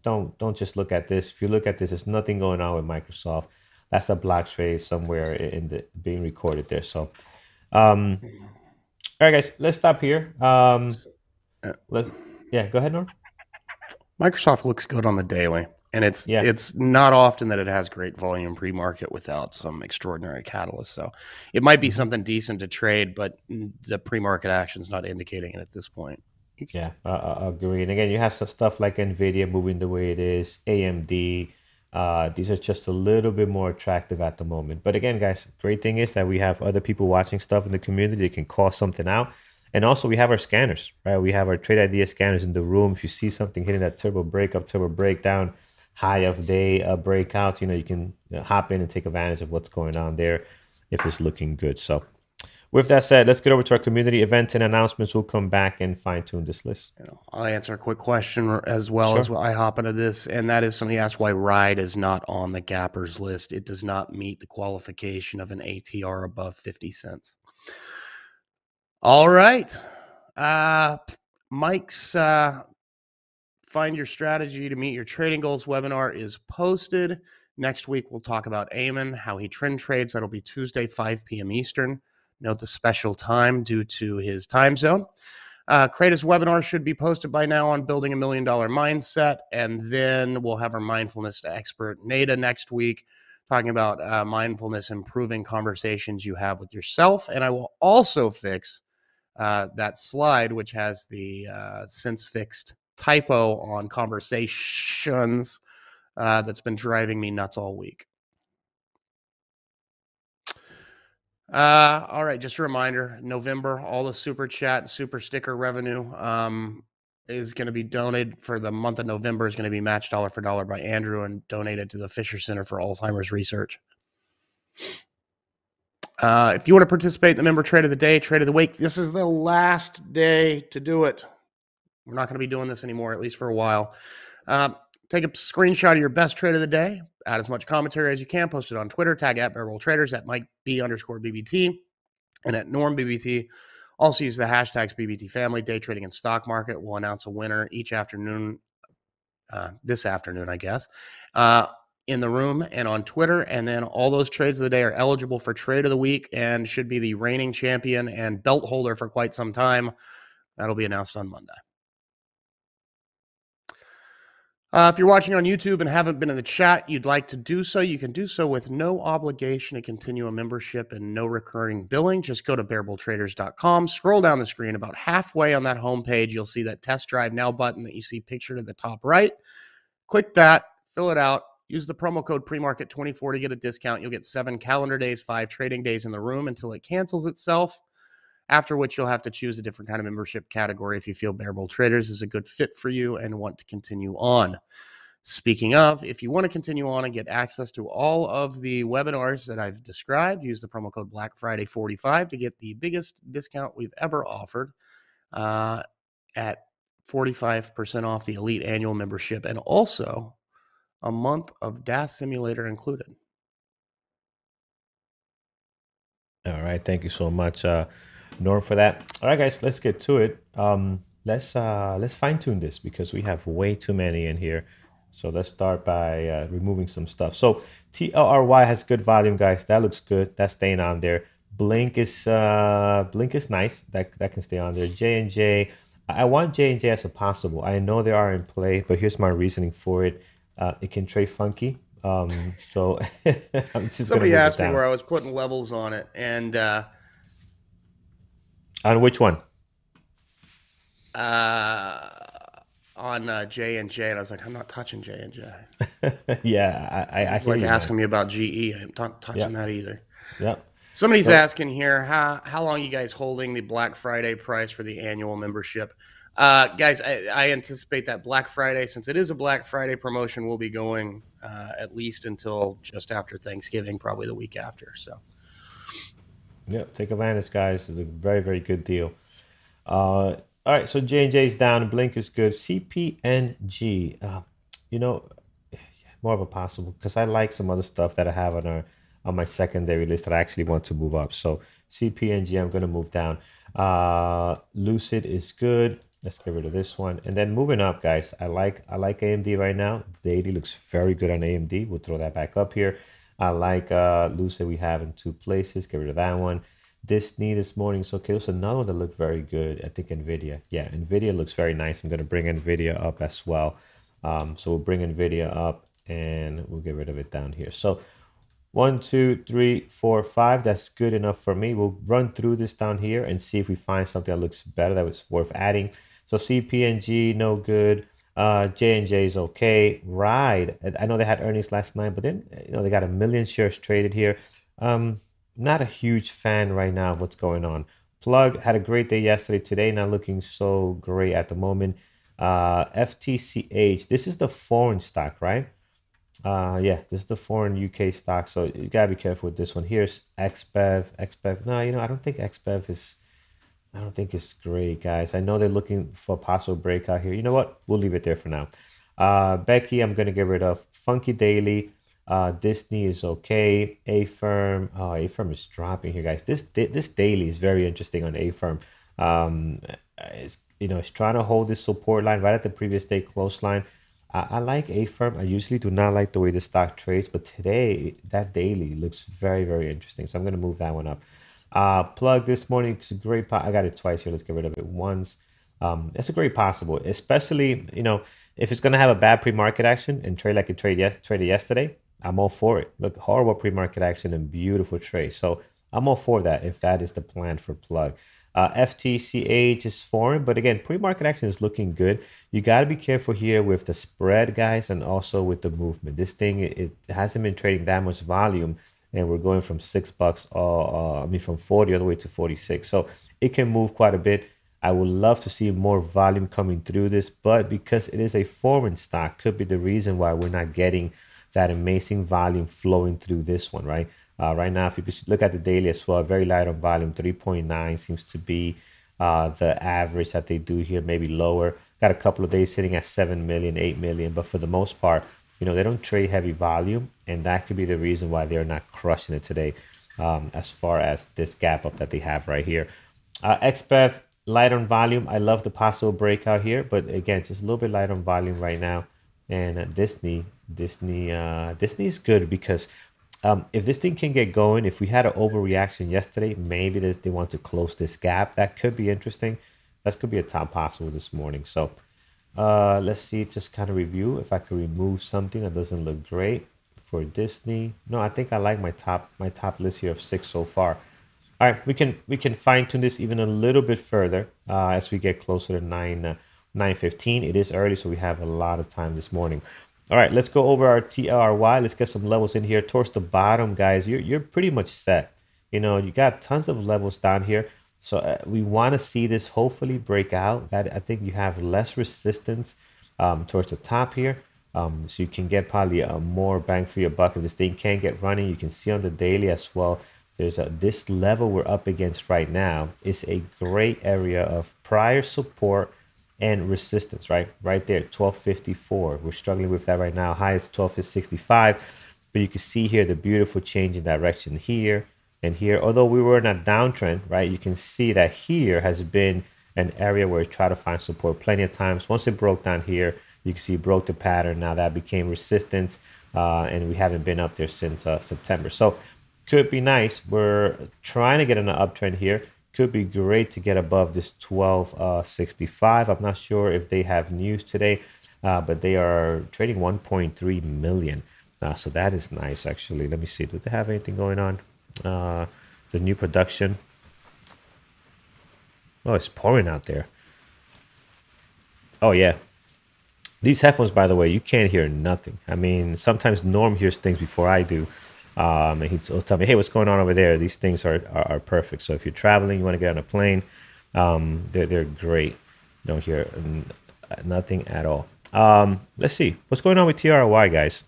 Don't just look at this. If you look at this, there's nothing going on with Microsoft. That's a block trade somewhere in the being recorded there. So all right, guys, let's stop here. Uh, Let's Yeah. Go ahead, Norm. Microsoft looks good on the daily, and it's Yeah. it's not often that it has great volume pre-market without some extraordinary catalyst. So it might be Hmm. something decent to trade, but the pre-market action is not indicating it at this point. Yeah, I agree. And again, you have some stuff like Nvidia moving the way it is, AMD. These are just a little bit more attractive at the moment. But again, guys, great thing is that we have other people watching stuff in the community. They can call something out. And also we have our scanners, right? We have our trade idea scanners in the room. If you see something hitting that turbo breakup, turbo breakdown, high of day breakout, you can hop in and take advantage of what's going on there if it's looking good. So with that said, let's get over to our community events and announcements. We'll come back and fine tune this list. I'll answer a quick question as well as Sure. I hop into this, and that is somebody asked why Ride is not on the Gappers list. It does not meet the qualification of an ATR above 50 cents. All right. Mike's Find Your Strategy to Meet Your Trading Goals webinar is posted. Next week, we'll talk about Eamon, how he trend trades. That'll be Tuesday, 5 p.m. Eastern. Note the special time due to his time zone. Kratos webinar should be posted by now on building $1 million mindset. And then we'll have our mindfulness expert, Nada, next week, talking about mindfulness, improving conversations you have with yourself. And I will also fix that slide, which has the since fixed typo on conversations that's been driving me nuts all week. All right, just a reminder, November, all the super chat, super sticker revenue is going to be donated for the month of November, is going to be matched dollar for dollar by Andrew and donated to the Fisher Center for Alzheimer's Research. If you want to participate in the member trade of the day, trade of the week, this is the last day to do it. We're not going to be doing this anymore, at least for a while. Take a screenshot of your best trade of the day, add as much commentary as you can, post it on Twitter, tag at Barrel Traders, at MikeB_BBT, and at NormBBT. Also use the hashtags BBT Family. Day trading and stock market. We'll announce a winner each afternoon, this afternoon, I guess, in the room and on Twitter. And then all those trades of the day are eligible for trade of the week and should be the reigning champion and belt holder for quite some time. That'll be announced on Monday. If you're watching on YouTube and haven't been in the chat, you'd like to do so, you can do so with no obligation to continue a membership and no recurring billing. Just go to bearbulletraders.com, scroll down the screen about halfway on that homepage. You'll see that test drive now button that you see pictured at the top right. Click that, fill it out, use the promo code premarket24 to get a discount. You'll get 7 calendar days, 5 trading days in the room until it cancels itself. After which you'll have to choose a different kind of membership category if you feel Bear Bull Traders is a good fit for you and want to continue on. Speaking of, if you want to continue on and get access to all of the webinars that I've described, use the promo code Black Friday 45 to get the biggest discount we've ever offered at 45% off the Elite Annual Membership and also a month of DAS Simulator included. All right, thank you so much, Norm, for that. All right, guys, let's get to it. Let's fine tune this because we have way too many in here. So let's start by removing some stuff. So TLRY has good volume, guys. That looks good. That's staying on there. Blink is nice. That can stay on there. J and J. I want J and J as a possible. I know they are in play, but here's my reasoning for it. It can trade funky. So I'm just gonna Somebody move it asked me down. where I was putting levels on it, and On which one? uh, on J and J, and I was like, I'm not touching J and J. Yeah, I It's hear like you, man. asking me about GE. I'm not touching Yep, that either. yep. Somebody's So asking here, how long you guys holding the Black Friday price for the annual membership? Guys, I anticipate that Black Friday, since it is a Black Friday promotion, will be going at least until just after Thanksgiving, probably the week after. So yeah, take advantage, guys. It's a very, very good deal. All right, so J and J is down. Blink is good. CPNG, you know, more of a possible because I like some other stuff that I have on my secondary list that I actually want to move up. So CPNG, I'm gonna move down. Lucid is good. Let's get rid of this one. And then moving up, guys. I like AMD right now. The daily looks very good on AMD. We'll throw that back up here. I like Lucid we have in two places. Get rid of that one. Disney this morning is okay. There's another one that looked very good. I think Nvidia. Yeah, Nvidia looks very nice. I'm gonna bring Nvidia up as well. So we'll bring Nvidia up and we'll get rid of it down here. So 1, 2, 3, 4, 5. That's good enough for me. We'll run through this down here and see if we find something that looks better that was worth adding. So CPNG, no good. J&J is okay. Ride. I know they had earnings last night, but then they got a million shares traded here. Not a huge fan right now of what's going on. Plug had a great day yesterday. Today not looking so great at the moment. FTCH. This is the foreign stock, right? Yeah, this is the foreign UK stock, so you gotta be careful with this one. Here's XBEV. XBEV. No, I don't think XBEV is. I don't think it's great, guys. I know they're looking for a possible breakout here. You know what? We'll leave it there for now. Becky, I'm gonna get rid of. Funky Daily. Disney is okay. A firm. Oh, A firm is dropping here, guys. This daily is very interesting on A firm. It's trying to hold this support line right at the previous day close line. I like A firm. I usually do not like the way the stock trades, but today that daily looks very, very interesting. So I'm gonna move that one up. Plug this morning. It's a great. I got it twice here. Let's get rid of it once. It's a great possible, especially if it's gonna have a bad pre-market action and trade like it traded yesterday. I'm all for it. Look, horrible pre-market action and beautiful trade. So I'm all for that if that is the plan for Plug. FTCH is foreign, but again, pre-market action is looking good. You got to be careful here with the spread, guys, and also with the movement. This thing it hasn't been trading that much volume, and we're going from $6, from 40 all the way to 46. So it can move quite a bit. I would love to see more volume coming through this, but because it is a foreign stock, could be the reason why we're not getting that amazing volume flowing through this one, right? Right now, if you could look at the daily as well, very light on volume, 3.9 seems to be the average that they do here, maybe lower. Got a couple of days sitting at 7 million, 8 million, but for the most part, they don't trade heavy volume, and that could be the reason why they're not crushing it today as far as this gap up that they have right here. XBEV, light on volume. I love the possible breakout here, but again, just a little bit light on volume right now. And Disney is good because if this thing can get going, if we had an overreaction yesterday, maybe they want to close this gap. That could be interesting. That could be a top possible this morning. So let's see, just kind of review if I could remove something that doesn't look great for Disney. No, I think I like my top list here of 6 so far. All right, we can fine tune this even a little bit further as we get closer to 9:15. It is early, so we have a lot of time this morning. All right, let's go over our TLRY. Let's get some levels in here towards the bottom, guys. You're pretty much set. You got tons of levels down here. So we want to see this hopefully break out. That I think you have less resistance towards the top here. So you can get probably a more bang for your buck if this thing can get running. You can see on the daily as well. This level we're up against right now is a great area of prior support and resistance, right there, 1254. We're struggling with that right now. Highest 12 is 65, but you can see here the beautiful change in direction here. And here, although we were in a downtrend, right, you can see that here has been an area where it tried to find support plenty of times. Once it broke down here, you can see it broke the pattern. Now that became resistance, and we haven't been up there since September. So could be nice. We're trying to get in an uptrend here. Could be great to get above this 1265. I'm not sure if they have news today, but they are trading 1.3 million. So that is nice, actually. Let me see. Do they have anything going on? The new production. Oh, it's pouring out there. Oh, yeah. These headphones, by the way, you can't hear nothing. I mean, sometimes Norm hears things before I do. And he'll tell me, hey, what's going on over there? These things are perfect. So if you're traveling, you want to get on a plane, they're great. You don't hear nothing at all. Let's see. What's going on with TRY, guys?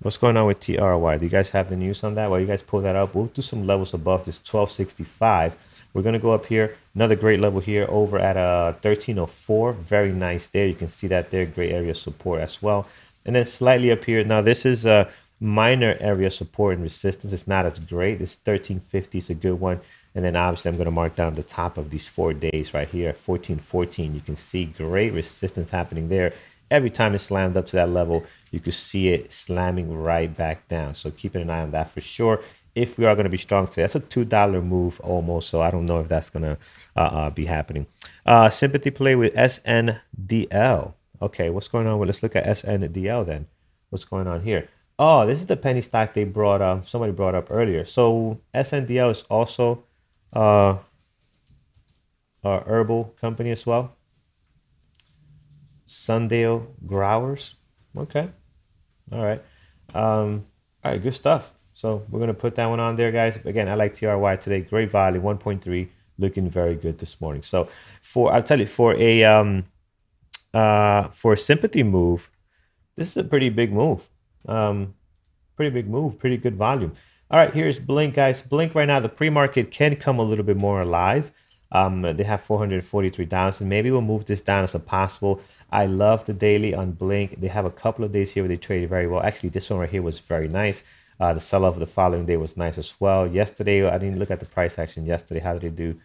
What's going on with TRY? Do you guys have the news on that? While you guys pull that up, we'll do some levels above this 1265. We're going to go up here. Another great level here over at 1304. Very nice there. You can see that there. Great area of support as well. And then slightly up here. Now, this is a minor area of support and resistance. It's not as great. This 1350 is a good one. And then obviously I'm going to mark down the top of these 4 days right here at 1414. You can see great resistance happening there. Every time it slammed up to that level, you could see it slamming right back down. So keeping an eye on that for sure. If we are going to be strong today, that's a $2 move almost. So I don't know if that's going to be happening. Sympathy play with SNDL. Okay, what's going on? Well, let's look at SNDL then. What's going on here? Oh, this is the penny stock they brought up. Somebody brought up earlier. So SNDL is also a herbal company as well. Sundale Growers. Okay. All right. All right. Good stuff. So we're going to put that one on there, guys. Again, I like TRY today. Great value, 1.3. Looking very good this morning. So I'll tell you, for a sympathy move, this is a pretty big move. Pretty big move, pretty good volume. All right, here's Blink, guys. Blink right now, the pre-market can come a little bit more alive. They have 443,000. Maybe we'll move this down as a possible. I love the daily on Blink. They have a couple of days here where they traded very well. Actually, this one right here was very nice. The sell-off of the following day was nice as well. Yesterday, I didn't look at the price action yesterday. How did it do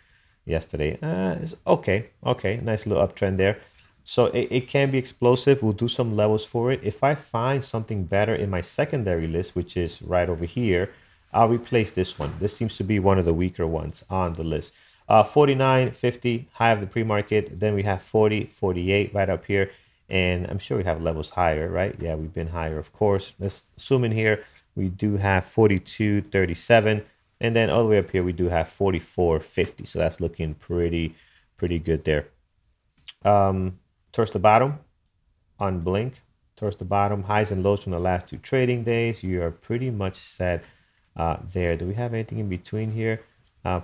yesterday? It's okay. Okay, nice little uptrend there. So it can be explosive. We'll do some levels for it. If I find something better in my secondary list, which is right over here, I'll replace this one. This seems to be one of the weaker ones on the list. 49, 50, high of the pre-market. Then we have 40, 48 right up here. And I'm sure we have levels higher, right? Yeah, we've been higher, of course. Let's zoom in here. We do have 42, 37. And then all the way up here, we do have 44, 50. So that's looking pretty good there. Towards the bottom on Blink, towards the bottom, highs and lows from the last 2 trading days. You are pretty much set there. Do we have anything in between here?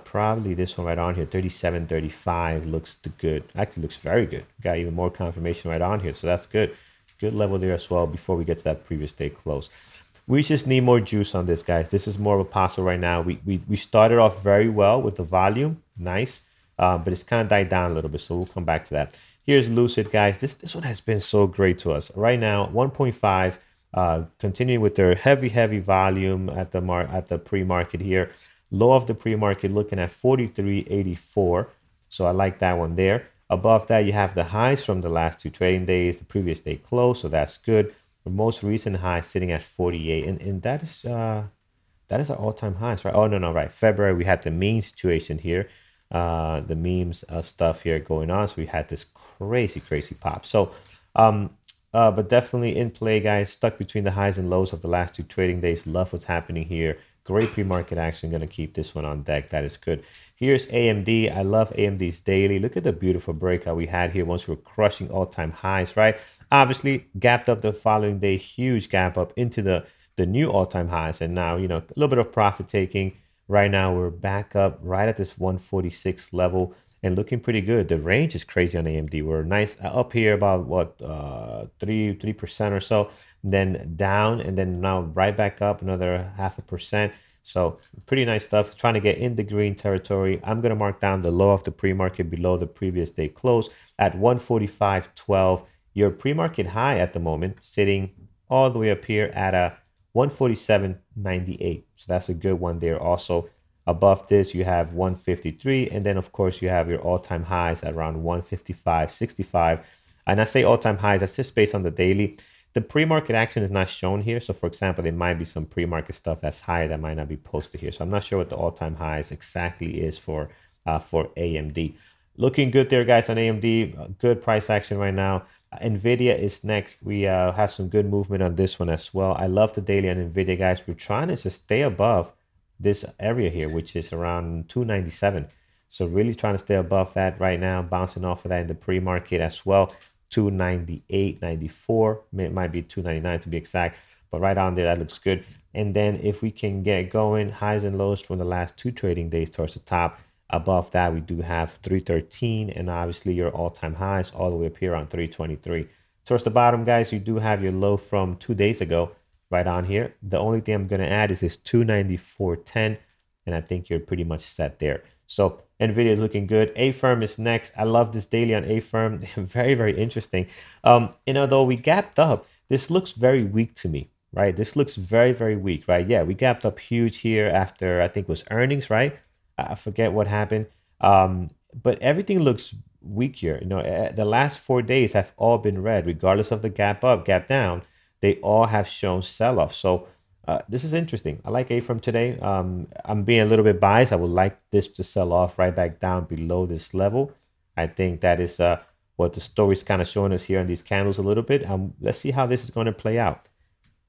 Probably this one right on here, 37, 35 looks good. Actually looks very good. Got even more confirmation right on here, so that's good. Good level there as well before we get to that previous day close. We just need more juice on this, guys. This is more of a puzzle right now. We started off very well with the volume, nice, but it's kind of died down a little bit, so we'll come back to that. Here's Lucid, guys. This one has been so great to us. Right now, 1.5, continuing with their heavy volume at the pre-market here. Low of the pre-market looking at 43.84. So I like that one there. Above that, you have the highs from the last 2 trading days, the previous day close, so that's good. The most recent high sitting at 48, and that is our all-time highs, right? Oh, no, right. February, we had the meme situation here. The memes stuff here going on. So we had this crazy pop. So, but definitely in play, guys. Stuck between the highs and lows of the last 2 trading days. Love what's happening here. Great pre-market action. Going to keep this one on deck. That is good. Here's AMD. I love AMD's daily. Look at the beautiful breakout we had here once we were crushing all-time highs, right? Obviously, gapped up the following day. Huge gap up into the new all-time highs. And now, a little bit of profit taking. Right now, we're back up right at this 146 level and looking pretty good. The range is crazy on AMD. We're nice up here about what 3% or so, then down, and then now right back up another 0.5%. So pretty nice stuff. Trying to get in the green territory. I'm gonna mark down the low of the pre-market below the previous day close at 145.12. Your pre-market high at the moment sitting all the way up here at a 147.98. So that's a good one there. Also above this, you have 153. And then, of course, you have your all-time highs at around 155.65. And I say all-time highs, that's just based on the daily. The pre-market action is not shown here. So, for example, there might be some pre-market stuff that's higher that might not be posted here. So I'm not sure what the all-time highs exactly is for AMD. Looking good there, guys, on AMD. Good price action right now. Nvidia is next. We have some good movement on this one as well. I love the daily on Nvidia, guys. We're trying to just stay above this area here, which is around 297. So really trying to stay above that right now, bouncing off of that in the pre-market as well. 298, 94, it might be 299 to be exact, but right on there, that looks good. And then if we can get going, highs and lows from the last 2 trading days towards the top. Above that, we do have 313, and obviously your all-time highs all the way up here on 323. Towards the bottom, guys, you do have your low from 2 days ago right on here. The only thing I'm going to add is this 294.10, and I think you're pretty much set there. So Nvidia is looking good. A-Firm is next. I love this daily on A-Firm. Very, very interesting. And although we gapped up, this looks very weak to me, right? This looks very, very weak, right? Yeah, we gapped up huge here after I think it was earnings, right? I forget what happened. But everything looks weak here. The last 4 days have all been red, regardless of the gap up, gap down. They all have shown sell-off. So this is interesting. I like A from today. I'm being a little bit biased. I would like this to sell off right back down below this level. I think that is what the story's kind of showing us here on these candles a little bit. Let's see how this is going to play out.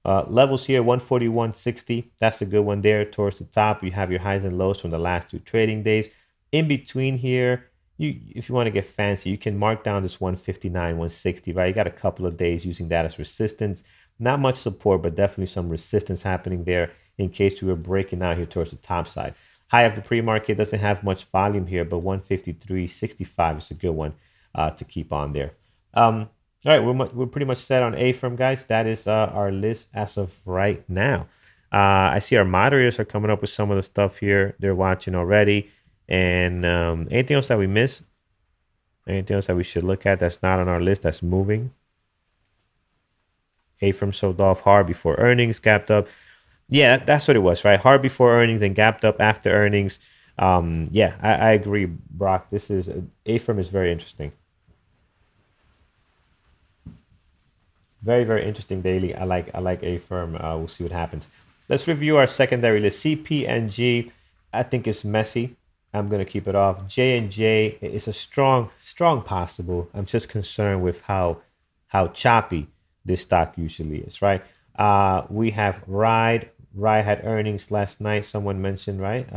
Levels here, 141.60. That's a good one there. Towards the top, you have your highs and lows from the last 2 trading days. In between here, if you want to get fancy, you can mark down this 159, 160, right? You got a couple of days using that as resistance. Not much support, but definitely some resistance happening there in case we were breaking out here towards the top side. High of the pre-market doesn't have much volume here, but 153.65 is a good one to keep on there. All right, we're pretty much set on A-Firm, guys. That is our list as of right now. I see our moderators are coming up with some of the stuff here. They're watching already. And anything else that we miss? Anything else that we should look at that's not on our list that's moving? A-Firm sold off hard before earnings, gapped up. Yeah, that's what it was, right? Hard before earnings, then gapped up after earnings. Yeah, I agree, Brock. This is A-Firm is very interesting. Very, very interesting daily. I like A-Firm. We'll see what happens. Let's review our secondary list. CP&G, I think it's messy. I'm going to keep it off. J&J is a strong possible. I'm just concerned with how choppy this stock usually is, right? We have Ride. Ride had earnings last night. Someone mentioned, right?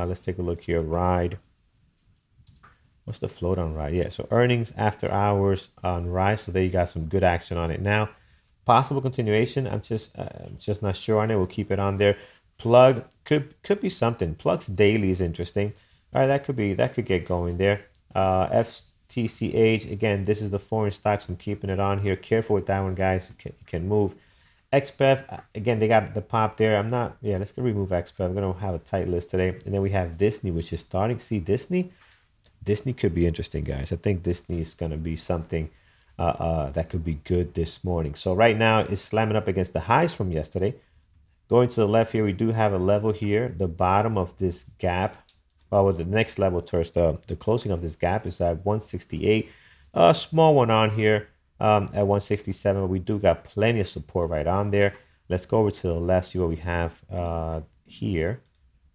Let's take a look here. Ride. What's the float on Ride? Yeah, so earnings after hours on Ride. So there you got some good action on it now. Possible continuation. I'm just not sure on it. We'll keep it on there. Plug could be something. Plug's daily is interesting. All right, that could get going there. FTCH, again, this is the foreign stocks. I'm keeping it on here. Careful with that one, guys. It can move. XPEF, again, they got the pop there. Let's go remove XPEF. I'm going to have a tight list today. And then we have Disney, which is starting. See, Disney could be interesting, guys. I think Disney is going to be something that could be good this morning. So right now, it's slamming up against the highs from yesterday. Going to the left here, we do have a level here. The bottom of this gap, well, the next level towards the closing of this gap is at 168. A small one on here at 167. We do got plenty of support right on there. Let's go over to the left, see what we have here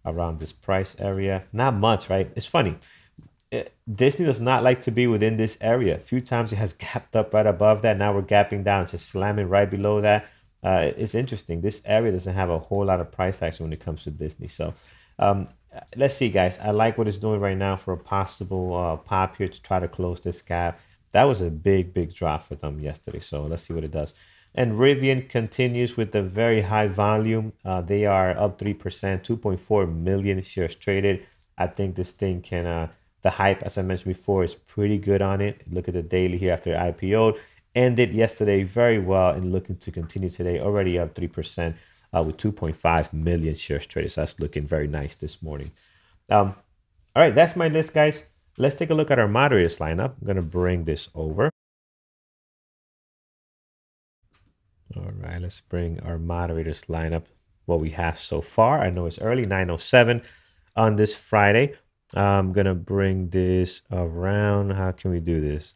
around this price area. Not much, right? It's funny. Disney does not like to be within this area. A few times it has gapped up right above that. Now we're gapping down, just slamming right below that. It's interesting. This area doesn't have a whole lot of price action when it comes to Disney. So let's see, guys. I like what it's doing right now for a possible pop here to try to close this gap. That was a big drop for them yesterday. So let's see what it does. And Rivian continues with the very high volume. They are up 3%, 2.4 million shares traded. I think this thing can... the hype, as I mentioned before, is pretty good on it. Look at the daily here after IPO. Ended yesterday very well and looking to continue today. Already up 3% with 2.5 million shares traded. So that's looking very nice this morning. All right, that's my list, guys. Let's take a look at our moderators lineup. I'm going to bring this over. All right, let's bring our moderators lineup. What we have so far. I know it's early, 9:07 on this Friday. I'm gonna bring this around. How can we do this?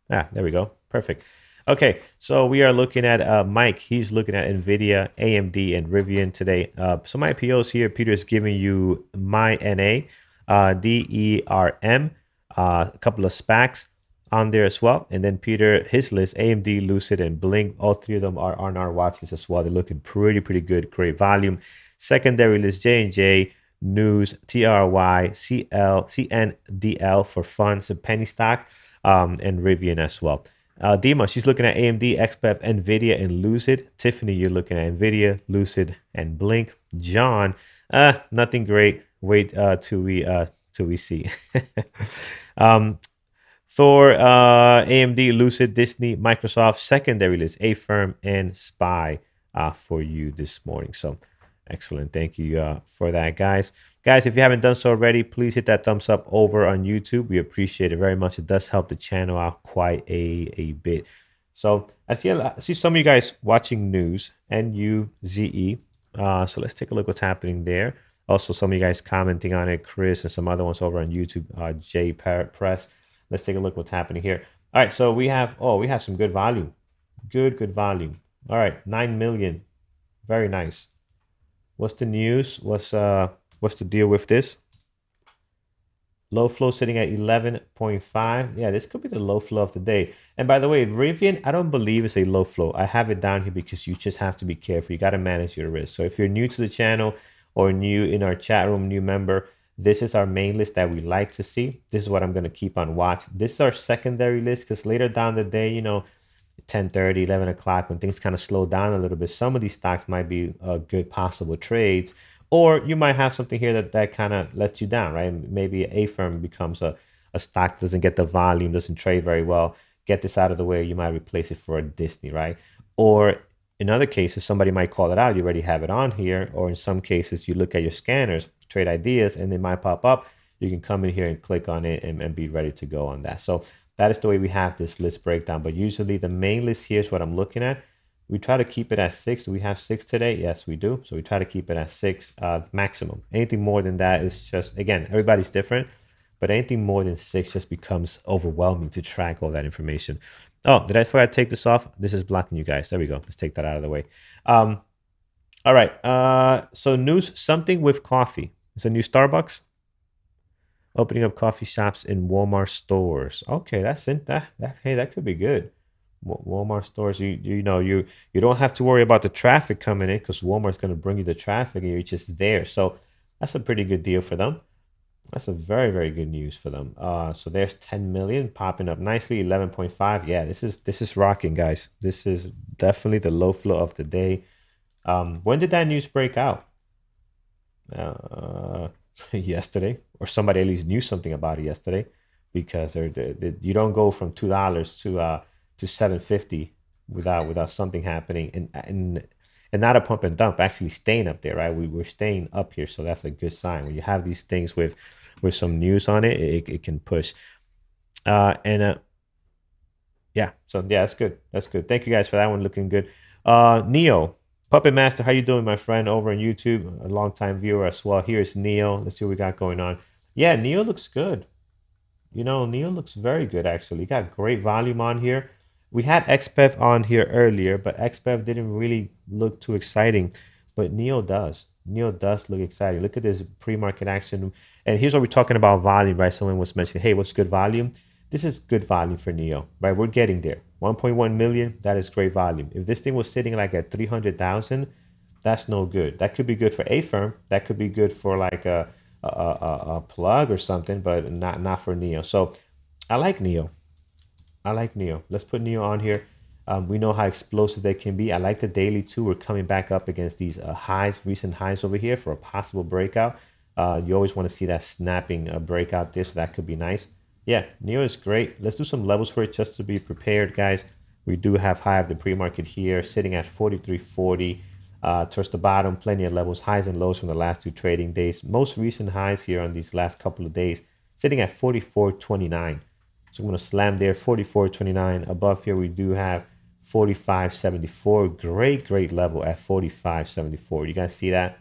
There we go. Perfect. Okay, so we are looking at Mike. He's looking at Nvidia, AMD, and Rivian today. So my POs here, Peter is giving you my NA, DERM, a couple of SPACs on there as well. And then Peter, his list, AMD, Lucid, and Blink. All three of them are on our watch list as well. They're looking pretty good. Great volume. Secondary list, J&J, News, TRY, CL, CNDL for funds and penny stock, and Rivian as well. Dima, she's looking at AMD, XPEF, Nvidia, and Lucid. Tiffany, you're looking at Nvidia, Lucid, and Blink. John, nothing great. Wait till we see. Thor, AMD, Lucid, Disney, Microsoft, secondary list, A Firm, and Spy for you this morning. So excellent. Thank you for that, guys. Guys, if you haven't done so already, please hit that thumbs up over on YouTube. We appreciate it very much. It does help the channel out quite a bit. So I see some of you guys watching news, NUZE. So let's take a look what's happening there. Also, some of you guys commenting on it, Chris, and some other ones over on YouTube, J Press. Let's take a look what's happening here. All right, so we have some good volume. Good volume. All right, 9 million. Very nice. What's the news? What's the deal with this? Low flow sitting at 11.5. Yeah, this could be the low flow of the day. And by the way, Rivian, I don't believe it's a low flow. I have it down here because you just have to be careful. You got to manage your risk. So if you're new to the channel or new in our chat room, new member, this is our main list that we like to see. This is what I'm going to keep on watch. This is our secondary list because later down the day, 10:30, 11 o'clock, when things kind of slow down a little bit, some of these stocks might be good possible trades. Or you might have something here that kind of lets you down, right? Maybe a firm becomes a stock that doesn't get the volume, doesn't trade very well. Get this out of the way. You might replace it for a Disney, right? Or in other cases, somebody might call it out. You already have it on here. Or in some cases, you look at your scanners, trade ideas, and they might pop up. You can come in here and click on it and be ready to go on that. So that is the way we have this list breakdown. But usually the main list here is what I'm looking at. We try to keep it at 6. Do we have 6 today? Yes, we do. So we try to keep it at 6 maximum. Anything more than that is just, again, everybody's different. But anything more than 6 just becomes overwhelming to track all that information. Oh, did I forget to take this off? This is blocking you guys. There we go. Let's take that out of the way. All right. So news, something with coffee. It's a new Starbucks. Opening up coffee shops in Walmart stores. Okay, that's in that. Hey, that could be good. Walmart stores, you don't have to worry about the traffic coming in because Walmart's going to bring you the traffic and you're just there. So that's a pretty good deal for them. That's a very good news for them. So there's 10 million popping up nicely, 11.5. Yeah, this is rocking, guys. This is definitely the low flow of the day. When did that news break out? Yesterday, or somebody at least knew something about it yesterday, because you don't go from $2 to 750 without something happening, and not a pump and dump, actually staying up there, right? We're staying up here, so that's a good sign. When you have these things with some news on it, it can push. Yeah, so yeah, that's good. Thank you guys for that one, looking good. Neo, Puppet Master, how you doing, my friend, over on YouTube? A long-time viewer as well. Here's Neo. Let's see what we got going on. Yeah, Neo looks good. Neo looks very good, actually. Got great volume on here. We had XPEF on here earlier, but XPEF didn't really look too exciting. But Neo does. Neo does look exciting. Look at this pre-market action. And here's what we're talking about volume, right? Someone was mentioning, hey, what's good volume? This is good volume for Neo, right? We're getting there. 1.1 million, that is great volume. If this thing was sitting like at 300,000, that's no good. That could be good for a firm. That could be good for like a plug or something, but not for Neo. So I like Neo. Let's put Neo on here. We know how explosive they can be. I like the daily too. We're coming back up against these recent highs over here for a possible breakout. You always want to see that snapping breakout there, so that could be nice. Yeah, Neo is great. Let's do some levels for it just to be prepared, guys. We do have high of the pre-market here, sitting at 43.40. Towards the bottom, plenty of levels, highs and lows from the last 2 trading days. Most recent highs here on these last couple of days, sitting at 44.29. So I'm going to slam there, 44.29. Above here, we do have 45.74. Great level at 45.74. You guys see that?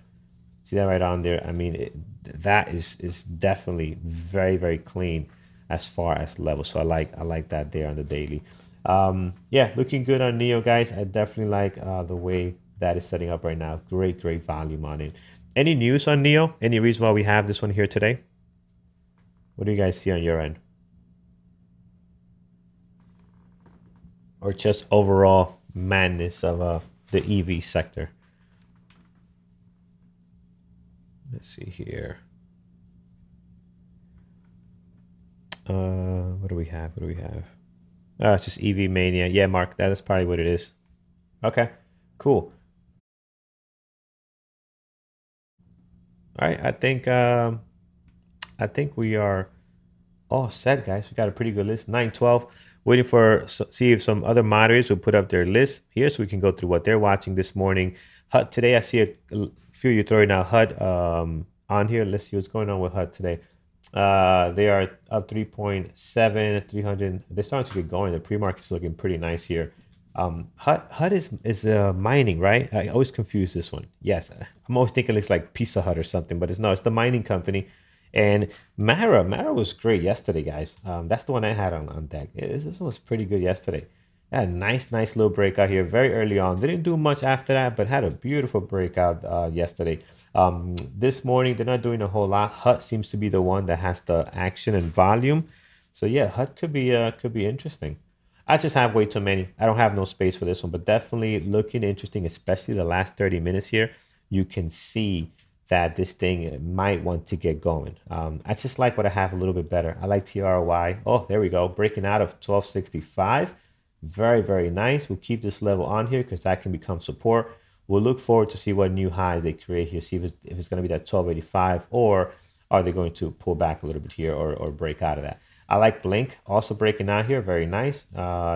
See that right on there? I mean, that is definitely very clean as far as level. So I like that there on the daily. Yeah, looking good on Neo, guys. I definitely like the way that is setting up right now. Great volume on it. Any news on Neo? Any reason why we have this one here today? What do you guys see on your end? Or just overall madness of the EV sector? Let's see here. What do we have? It's just EV mania. Yeah, Mark, that is probably what it is. Okay, cool. All right, I think we are all set, guys. We got a pretty good list. 912. Waiting for see if some other moderators will put up their list here so we can go through what they're watching this morning. HUD today, I see a few of you throwing out HUD on here. Let's see what's going on with HUD today. They are up 3.7, 300. They're starting to get going. The pre-market's looking pretty nice here. HUD is mining, right? I always confuse this one. Yes, I'm always thinking it's like Pizza Hut or something, but it's no, it's the mining company. And Mara was great yesterday, guys. That's the one I had on deck. This one was pretty good yesterday. Had a nice little breakout here very early on. Didn't do much after that, but had a beautiful breakout yesterday. This morning, they're not doing a whole lot. HUD seems to be the one that has the action and volume. So yeah, HUD could be interesting. I just have way too many. I don't have no space for this one, but definitely looking interesting, especially the last 30 minutes here. You can see that this thing might want to get going. I just like what I have a little bit better. I like TRY. Oh, there we go. Breaking out of 1265. Very nice. We'll keep this level on here because that can become support. We'll look forward to see what new highs they create here. See if it's going to be that 1285 or are they going to pull back a little bit here or break out of that. I like Blink also breaking out here. Very nice.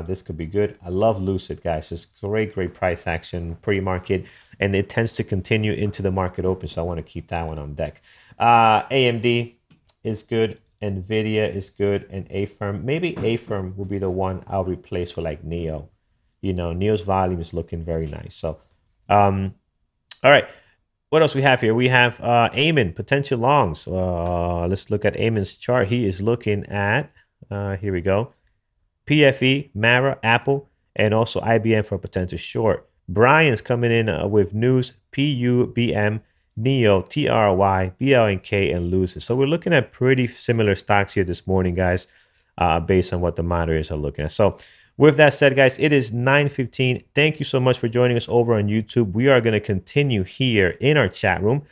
This could be good. I love Lucid, guys. Just great price action pre-market, and it tends to continue into the market open. So I want to keep that one on deck. AMD is good. Nvidia is good, and A-Firm. Maybe A-Firm will be the one I'll replace with like Neo. You know, Neo's volume is looking very nice. So, all right. What else we have here? We have Eamon, potential longs. Let's look at Eamon's chart. He is looking at, here we go, PFE, Mara, Apple, and also IBM for potential short. Brian's coming in with news, PUBM, Neo, TRY, BLNK, and Lucid. So we're looking at pretty similar stocks here this morning, guys, based on what the moderators are looking at. So with that said, guys, it is 9:15. Thank you so much for joining us over on YouTube. We are going to continue here in our chat room.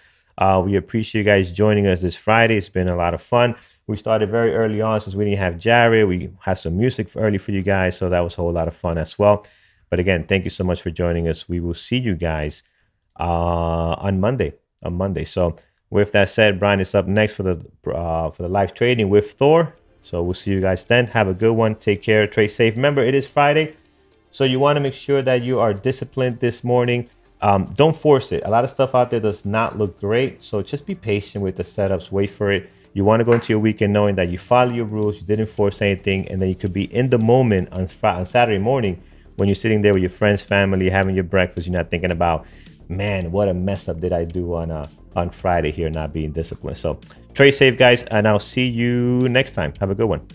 We appreciate you guys joining us this Friday. It's been a lot of fun. We started very early on since we didn't have Jared. We had some music early for you guys, so that was a whole lot of fun as well. But again, thank you so much for joining us. We will see you guys on Monday. So with that said, Brian is up next for the live trading with Thor. So we'll see you guys then. Have a good one. Take care. Trade safe. Remember, it is Friday, so you want to make sure that you are disciplined this morning. Don't force it. A lot of stuff out there does not look great, so just be patient with the setups. Wait for it. You want to go into your weekend knowing that you follow your rules, you didn't force anything, and then you could be in the moment on Saturday morning when you're sitting there with your friends, family, having your breakfast. You're not thinking about, man, what a mess up did I do on Friday here, not being disciplined. So trade safe, guys, and I'll see you next time. Have a good one.